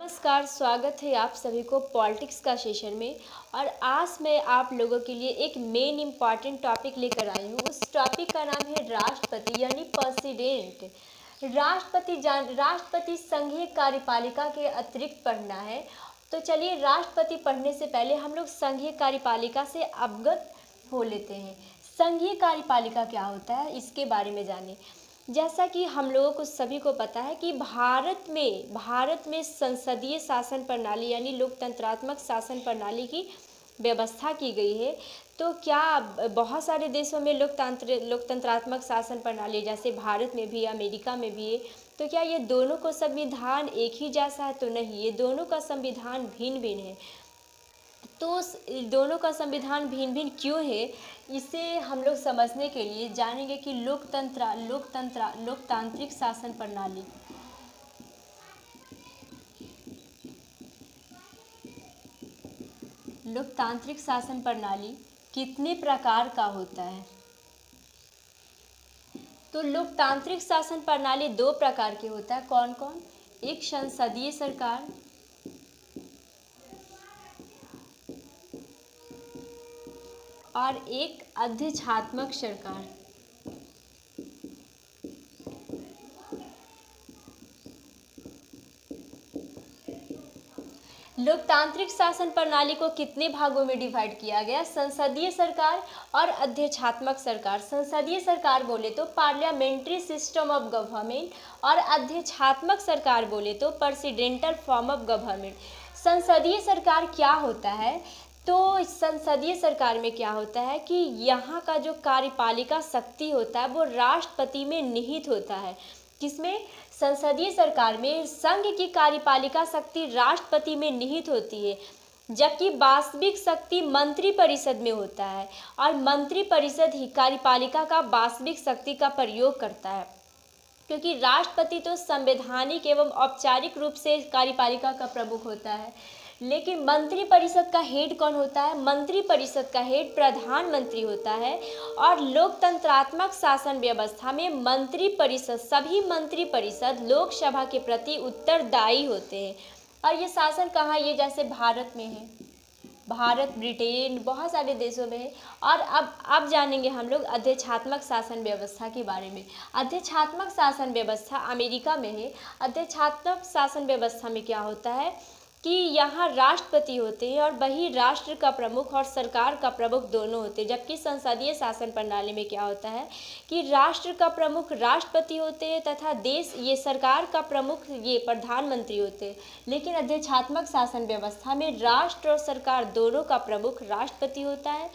नमस्कार, स्वागत है आप सभी को पॉलिटिक्स का सेशन में। और आज मैं आप लोगों के लिए एक मेन इम्पॉर्टेंट टॉपिक लेकर आई हूँ। उस टॉपिक का नाम है राष्ट्रपति यानी प्रेसिडेंट। राष्ट्रपति संघीय कार्यपालिका के अतिरिक्त पढ़ना है। तो चलिए, राष्ट्रपति पढ़ने से पहले हम लोग संघीय कार्यपालिका से अवगत हो लेते हैं। संघीय कार्यपालिका क्या होता है, इसके बारे में जानें। जैसा कि हम लोगों को सभी को पता है कि भारत में संसदीय शासन प्रणाली यानी लोकतंत्रात्मक शासन प्रणाली की व्यवस्था की गई है। तो क्या बहुत सारे देशों में लोकतंत्रात्मक शासन प्रणाली, जैसे भारत में भी, अमेरिका में भी है। तो क्या ये दोनों को संविधान एक ही जैसा है? तो नहीं, ये दोनों का संविधान भिन्न भिन्न है। तो दोनों का संविधान भिन्न भिन्न क्यों है, इसे हम लोग समझने के लिए जानेंगे कि लोकतांत्रिक शासन प्रणाली कितने प्रकार का होता है। तो लोकतांत्रिक शासन प्रणाली दो प्रकार के होता है। कौन कौन? एक संसदीय सरकार और एक अधिष्ठात्मक सरकार। लोकतांत्रिक शासन प्रणाली को कितने भागों में डिवाइड किया गया? संसदीय सरकार और अधिष्ठात्मक सरकार। संसदीय सरकार बोले तो पार्लियामेंट्री सिस्टम ऑफ गवर्नमेंट, और अधिष्ठात्मक सरकार बोले तो प्रेसिडेंटल फॉर्म ऑफ गवर्नमेंट। संसदीय सरकार क्या होता है? तो संसदीय सरकार में क्या होता है कि यहाँ का जो कार्यपालिका शक्ति होता है वो राष्ट्रपति में निहित होता है। किसमें? संसदीय सरकार में संघ की कार्यपालिका शक्ति राष्ट्रपति में निहित होती है, जबकि वास्तविक शक्ति मंत्रिपरिषद में होता है, और मंत्रिपरिषद ही कार्यपालिका का वास्तविक शक्ति का प्रयोग करता है। क्योंकि राष्ट्रपति तो संवैधानिक एवं औपचारिक रूप से कार्यपालिका का प्रमुख होता है, लेकिन मंत्रिपरिषद का हेड कौन होता है? मंत्रिपरिषद का हेड प्रधानमंत्री होता है। और लोकतंत्रात्मक शासन व्यवस्था में सभी मंत्रिपरिषद लोकसभा के प्रति उत्तरदायी होते हैं। और ये शासन कहाँ? ये जैसे भारत में है, भारत, ब्रिटेन, बहुत सारे देशों में है। और अब जानेंगे हम लोग अधिष्ठात्मक शासन व्यवस्था के बारे में। अधिष्ठात्मक शासन व्यवस्था अमेरिका में है। अधिष्ठात्मक शासन व्यवस्था में क्या होता है कि यहाँ राष्ट्रपति होते हैं और वही राष्ट्र का प्रमुख और सरकार का प्रमुख दोनों होते हैं। जबकि संसदीय शासन प्रणाली में क्या होता है कि राष्ट्र का प्रमुख राष्ट्रपति होते हैं तथा सरकार का प्रमुख ये प्रधानमंत्री होते हैं। लेकिन अधिष्ठात्मक शासन व्यवस्था में राष्ट्र और सरकार दोनों का प्रमुख राष्ट्रपति होता है।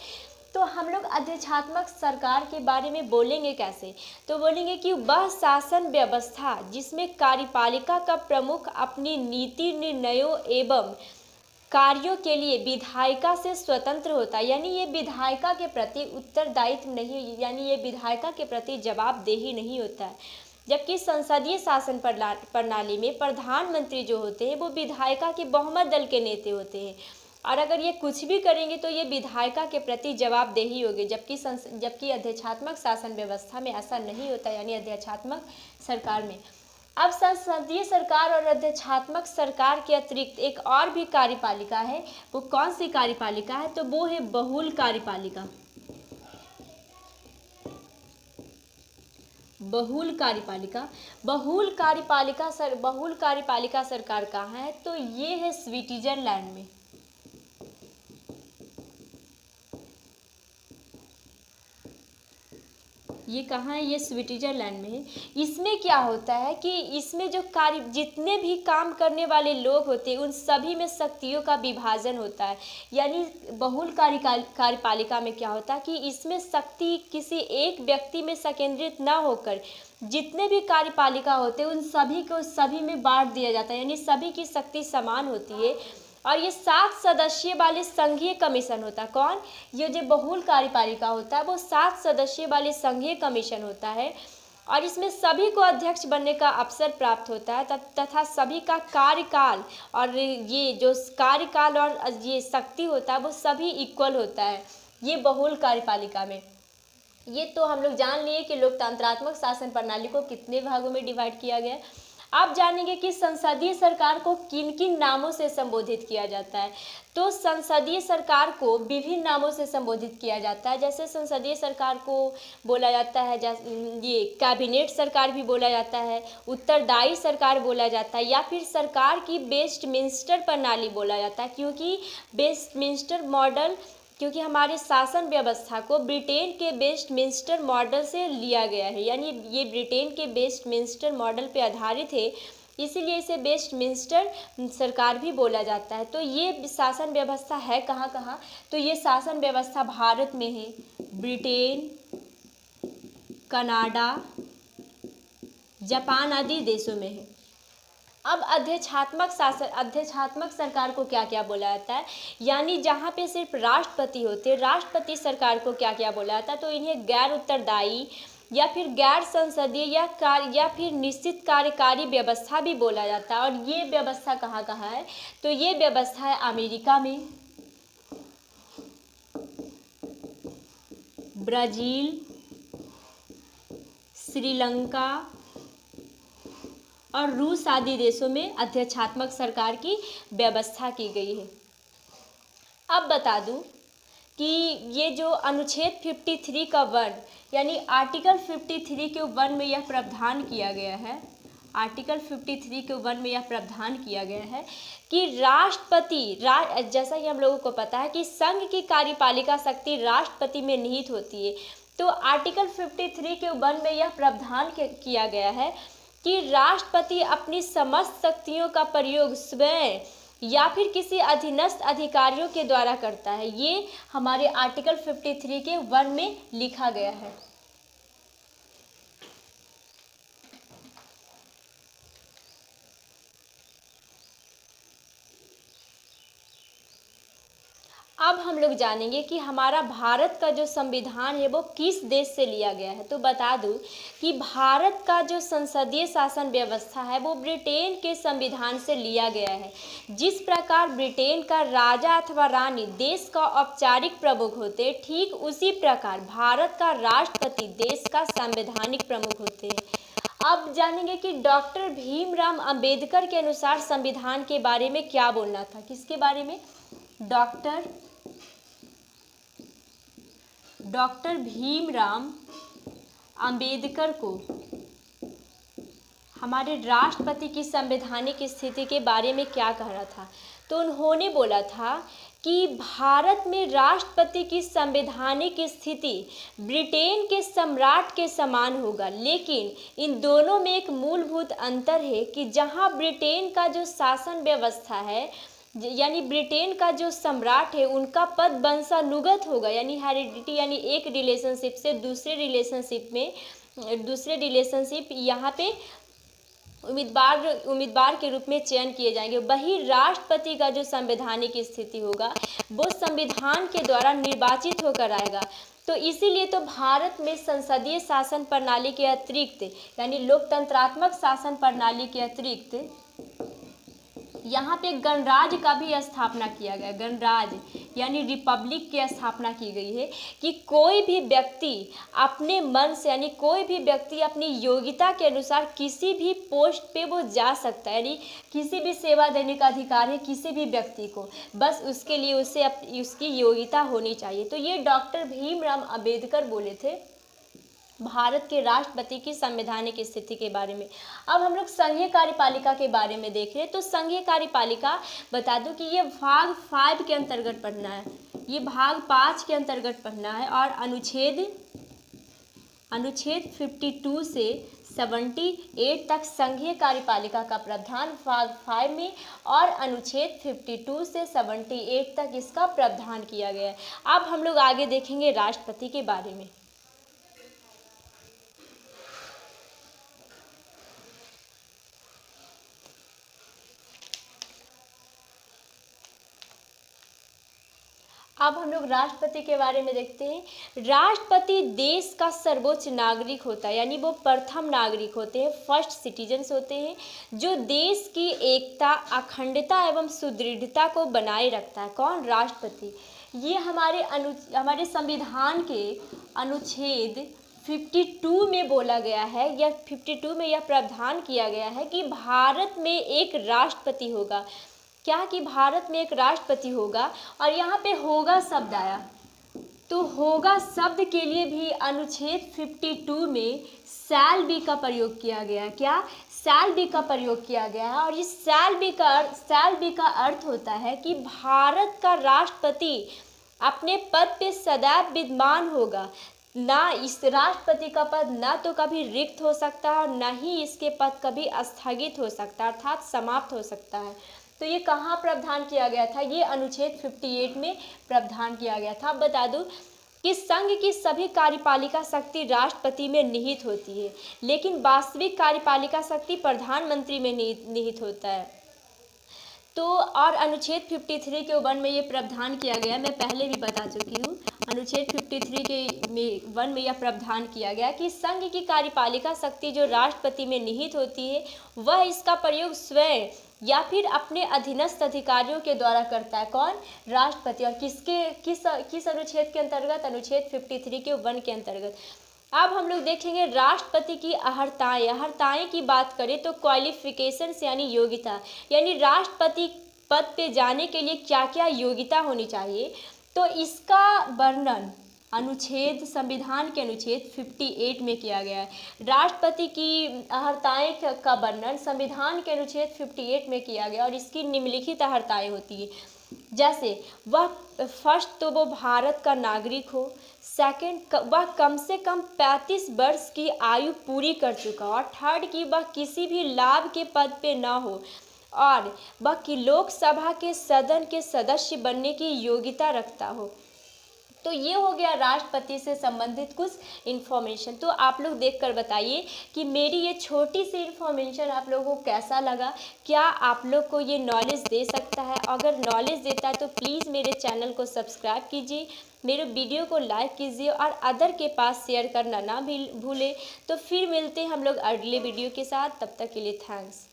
तो हम लोग अधिष्ठात्मक सरकार के बारे में बोलेंगे कैसे? तो बोलेंगे कि वह शासन व्यवस्था जिसमें कार्यपालिका का प्रमुख अपनी नीति, निर्णयों एवं कार्यों के लिए विधायिका से स्वतंत्र होता है। यानी ये विधायिका के प्रति उत्तरदायित्व नहीं, यानी ये विधायिका के प्रति जवाबदेही नहीं होता है। जबकि संसदीय शासन प्रणाली में प्रधानमंत्री जो होते हैं वो विधायिका के बहुमत दल के नेता होते हैं, और अगर ये कुछ भी करेंगे तो ये विधायिका के प्रति जवाबदेही होगी। जबकि अधिष्ठात्मक शासन व्यवस्था में ऐसा नहीं होता, यानी अधिष्ठात्मक सरकार में। अब संसदीय सरकार और अधिष्ठात्मक सरकार के अतिरिक्त एक और भी कार्यपालिका है। वो कौन सी कार्यपालिका है? तो वो है बहुल कार्यपालिका। बहुल कार्यपालिका सरकार कहाँ है? तो ये है स्विट्जरलैंड में। ये कहाँ है? ये स्विट्जरलैंड में है। इसमें क्या होता है कि इसमें जो जितने भी काम करने वाले लोग होते हैं उन सभी में शक्तियों का विभाजन होता है। यानी बहुल कार्यपालिका में क्या होता है कि इसमें शक्ति किसी एक व्यक्ति में संकेंद्रित न होकर जितने भी कार्यपालिका होते हैं उन सभी को सभी में बांट दिया जाता है। यानी सभी की शक्ति समान होती है। और ये 7 सदस्यीय वाले संघीय कमीशन होता है। कौन? ये जो बहुल कार्यपालिका होता है वो 7 सदस्यीय वाले संघीय कमीशन होता है, और इसमें सभी को अध्यक्ष बनने का अवसर प्राप्त होता है तथा सभी का कार्यकाल और ये जो कार्यकाल और ये शक्ति होता है वो सभी इक्वल होता है ये बहुल कार्यपालिका में। ये तो हम लोग जान लिए कि लोकतंत्रात्मक शासन प्रणाली को कितने भागों में डिवाइड किया गया है। आप जानेंगे कि संसदीय सरकार को किन किन नामों से संबोधित किया जाता है। तो संसदीय सरकार को विभिन्न नामों से संबोधित किया जाता है। जैसे संसदीय सरकार को बोला जाता है, ये कैबिनेट सरकार भी बोला जाता है, उत्तरदायी सरकार बोला जाता है, या फिर सरकार की वेस्टमिंस्टर प्रणाली बोला जाता है। क्योंकि वेस्टमिंस्टर मॉडल, क्योंकि हमारे शासन व्यवस्था को ब्रिटेन के वेस्टमिंस्टर मॉडल से लिया गया है, यानी ये ब्रिटेन के वेस्टमिंस्टर मॉडल पे आधारित है, इसीलिए इसे वेस्टमिंस्टर सरकार भी बोला जाता है। तो ये शासन व्यवस्था है कहाँ कहाँ, तो ये शासन व्यवस्था भारत में है, ब्रिटेन, कनाडा, जापान आदि देशों में है। अब अध्यक्षात्मक सरकार को क्या क्या बोला जाता है, यानी जहाँ पे सिर्फ राष्ट्रपति होते हैं, राष्ट्रपति सरकार को क्या क्या बोला जाता है, तो इन्हें गैर उत्तरदायी या फिर गैर संसदीय या फिर निश्चित कार्यकारी व्यवस्था भी बोला जाता है। और ये व्यवस्था कहाँ कहाँ है, तो ये व्यवस्था है अमेरिका में, ब्राज़ील, श्रीलंका और रूस आदि देशों में अध्यक्षात्मक सरकार की व्यवस्था की गई है। अब बता दूं कि ये जो अनुच्छेद 53 का 1 यानी आर्टिकल 53 के 1 में यह प्रावधान किया गया है, आर्टिकल 53 के 1 में यह प्रावधान किया गया है कि जैसा कि हम लोगों को पता है कि संघ की कार्यपालिका शक्ति राष्ट्रपति में निहित होती है। तो आर्टिकल 53 के 1 में यह प्रावधान किया गया है कि राष्ट्रपति अपनी समस्त शक्तियों का प्रयोग स्वयं या फिर किसी अधीनस्थ अधिकारियों के द्वारा करता है। ये हमारे आर्टिकल 53 के 1 में लिखा गया है। अब हम लोग जानेंगे कि हमारा भारत का जो संविधान है वो किस देश से लिया गया है। तो बता दूं कि भारत का जो संसदीय शासन व्यवस्था है वो ब्रिटेन के संविधान से लिया गया है। जिस प्रकार ब्रिटेन का राजा अथवा रानी देश का औपचारिक प्रमुख होते हैं, ठीक उसी प्रकार भारत का राष्ट्रपति देश का संवैधानिक प्रमुख होते हैं। अब जानेंगे कि डॉक्टर भीमराव अंबेडकर के अनुसार संविधान के बारे में क्या बोलना था। किसके बारे में? डॉक्टर भीमराव अंबेडकर को हमारे राष्ट्रपति की संवैधानिक स्थिति के बारे में क्या कह रहा था, तो उन्होंने बोला था कि भारत में राष्ट्रपति की संवैधानिक स्थिति ब्रिटेन के सम्राट के समान होगा, लेकिन इन दोनों में एक मूलभूत अंतर है कि जहां ब्रिटेन का जो शासन व्यवस्था है, यानी ब्रिटेन का जो सम्राट है उनका पद वंशानुगत होगा, यानी हेरिडिटी, यानी एक रिलेशनशिप से दूसरे रिलेशनशिप यहाँ पे उम्मीदवार के रूप में चयन किए जाएंगे। वही राष्ट्रपति का जो संवैधानिक स्थिति होगा वो संविधान के द्वारा निर्वाचित होकर आएगा। तो इसीलिए तो भारत में संसदीय शासन प्रणाली के अतिरिक्त, यानी लोकतंत्रात्मक शासन प्रणाली के अतिरिक्त यहाँ पे गणराज्य का भी स्थापना किया गया। गणराज्य यानी रिपब्लिक की स्थापना की गई है कि कोई भी व्यक्ति अपने मन से, यानी कोई भी व्यक्ति अपनी योग्यता के अनुसार किसी भी पोस्ट पे वो जा सकता है, यानी किसी भी सेवा देने का अधिकार है किसी भी व्यक्ति को, बस उसके लिए उसकी योग्यता होनी चाहिए। तो ये डॉक्टर भीमराव अंबेडकर बोले थे भारत के राष्ट्रपति की संवैधानिक स्थिति के बारे में। अब हम लोग संघीय कार्यपालिका के बारे में देख रहे हैं। तो संघीय कार्यपालिका बता दूं कि ये भाग 5 के अंतर्गत पढ़ना है, ये भाग 5 के अंतर्गत पढ़ना है। और अनुच्छेद 52 से 78 तक संघीय कार्यपालिका का प्रावधान भाग 5 में, और अनुच्छेद 52 से 78 तक इसका प्रावधान किया गया है। अब हम लोग आगे देखेंगे राष्ट्रपति के बारे में। अब हम लोग राष्ट्रपति के बारे में देखते हैं। राष्ट्रपति देश का सर्वोच्च नागरिक होता है, यानी वो प्रथम नागरिक होते हैं, फर्स्ट सिटीजन्स होते हैं, जो देश की एकता, अखंडता एवं सुदृढ़ता को बनाए रखता है। कौन? राष्ट्रपति। ये हमारे संविधान के अनुच्छेद 52 में बोला गया है, या 52 में यह प्रावधान किया गया है कि भारत में एक राष्ट्रपति होगा। क्या कि भारत में एक राष्ट्रपति होगा, और यहाँ पे होगा शब्द आया, तो होगा शब्द के लिए भी अनुच्छेद 52 में शैल बी का प्रयोग किया गया है। क्या? शैल बी का प्रयोग किया गया है। और इस शैल बी का अर्थ होता है कि भारत का राष्ट्रपति अपने पद पे सदैव विद्यमान होगा। ना इस राष्ट्रपति का पद ना तो कभी रिक्त हो सकता है, और ना ही इसके पद कभी स्थगित हो सकता है, अर्थात समाप्त हो सकता है। तो ये कहाँ प्रावधान किया गया था? ये अनुच्छेद 58 में प्रावधान किया गया था। अब बता दूं कि संघ की सभी कार्यपालिका शक्ति राष्ट्रपति में निहित होती है, लेकिन वास्तविक कार्यपालिका शक्ति प्रधानमंत्री में निहित होता है। तो और अनुच्छेद 53 के 1 में ये प्रावधान किया गया, मैं पहले भी बता चुकी हूँ। अनुच्छेद 53 के 1 में यह प्रावधान किया गया कि संघ की कार्यपालिका शक्ति जो राष्ट्रपति में निहित होती है, वह इसका प्रयोग स्वयं या फिर अपने अधीनस्थ अधिकारियों के द्वारा करता है। कौन? राष्ट्रपति। और किस अनुच्छेद के अंतर्गत? अनुच्छेद 53 के 1 के अंतर्गत। अब हम लोग देखेंगे राष्ट्रपति की अहर्ताएं की बात करें तो क्वालिफिकेशंस यानी योग्यता, यानी राष्ट्रपति पद पे जाने के लिए क्या क्या योग्यता होनी चाहिए, तो इसका वर्णन संविधान के अनुच्छेद 58 में किया गया है। राष्ट्रपति की अहर्ताएं का वर्णन संविधान के अनुच्छेद 58 में किया गया, और इसकी निम्नलिखित अहर्ताएं होती है। जैसे वह फर्स्ट तो वो भारत का नागरिक हो, सेकंड वह कम से कम 35 वर्ष की आयु पूरी कर चुका हो, और थर्ड कि वह किसी भी लाभ के पद पे ना हो, और वह कि लोकसभा के सदन के सदस्य बनने की योग्यता रखता हो। तो ये हो गया राष्ट्रपति से संबंधित कुछ इन्फॉर्मेशन। तो आप लोग देखकर बताइए कि मेरी ये छोटी सी इन्फॉर्मेशन आप लोगों को कैसा लगा। क्या आप लोग को ये नॉलेज दे सकता है? अगर नॉलेज देता है तो प्लीज़ मेरे चैनल को सब्सक्राइब कीजिए, मेरे वीडियो को लाइक कीजिए, और अदर के पास शेयर करना ना भी भूलें। तो फिर मिलते हैं हम लोग अगले वीडियो के साथ, तब तक के लिए थैंक्स।